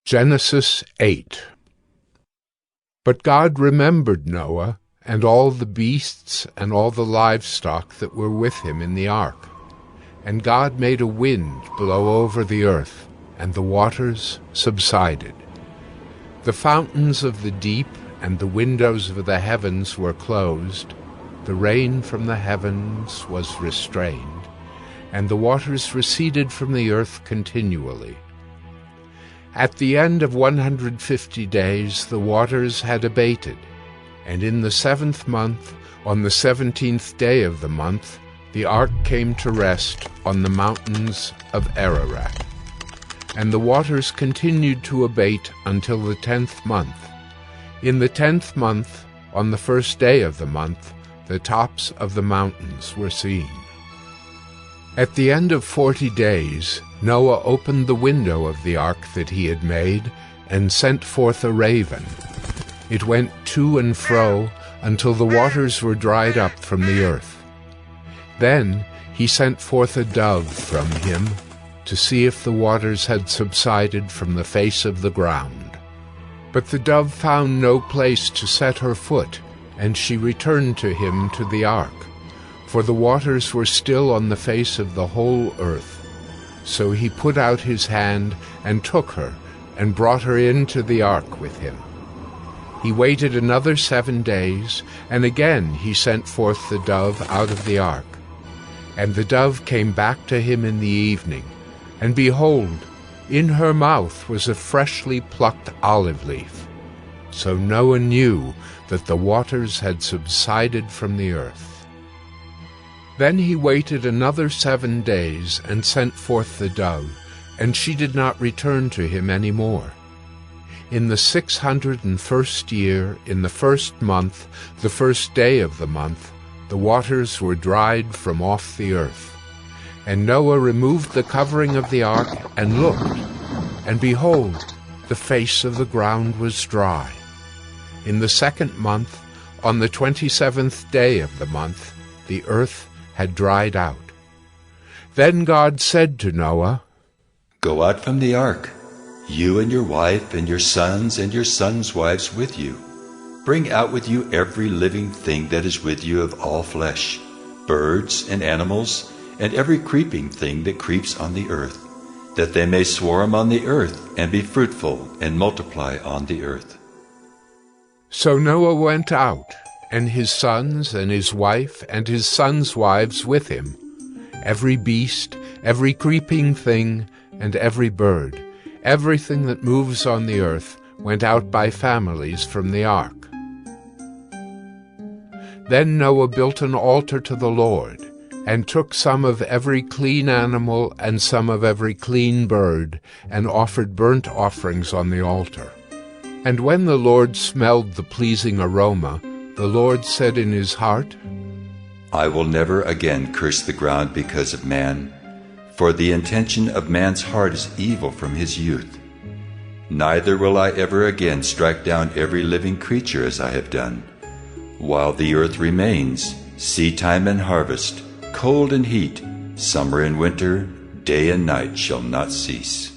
Genesis 8. But God remembered Noah, and all the beasts and all the livestock that were with him in the ark. And God made a wind blow over the earth, and the waters subsided. The fountains of the deep and the windows of the heavens were closed, the rain from the heavens was restrained, and the waters receded from the earth continually. At the end of 150 days the waters had abated, and in the 7th month, on the 17th day of the month, the ark came to rest on the mountains of Ararat. And the waters continued to abate until the 10th month. In the 10th month, on the 1st day of the month, the tops of the mountains were seen. At the end of 40 days, Noah opened the window of the ark that he had made, and sent forth a raven. It went to and fro until the waters were dried up from the earth. Then he sent forth a dove from him, to see if the waters had subsided from the face of the ground. But the dove found no place to set her foot, and she returned to him to the ark, for the waters were still on the face of the whole earth. So he put out his hand and took her, and brought her into the ark with him. He waited another 7 days, and again he sent forth the dove out of the ark. And the dove came back to him in the evening, and behold, in her mouth was a freshly plucked olive leaf. So Noah knew that the waters had subsided from the earth. Then he waited another 7 days and sent forth the dove, and she did not return to him any more. In the 601st year, in the 1st month, the 1st day of the month, the waters were dried from off the earth. And Noah removed the covering of the ark and looked, and behold, the face of the ground was dry. In the 2nd month, on the 27th day of the month, the earth had dried out. Then God said to Noah, "Go out from the ark, you and your wife and your sons' wives with you. Bring out with you every living thing that is with you of all flesh, birds and animals, and every creeping thing that creeps on the earth, that they may swarm on the earth and be fruitful and multiply on the earth." So Noah went out, and his sons and his wife and his sons' wives with him, every beast, every creeping thing, and every bird, everything that moves on the earth, went out by families from the ark. Then Noah built an altar to the Lord, and took some of every clean animal and some of every clean bird, and offered burnt offerings on the altar. And when the Lord smelled the pleasing aroma, the Lord said in his heart, "I will never again curse the ground because of man, for the intention of man's heart is evil from his youth. Neither will I ever again strike down every living creature as I have done. While the earth remains, seedtime and harvest, cold and heat, summer and winter, day and night shall not cease."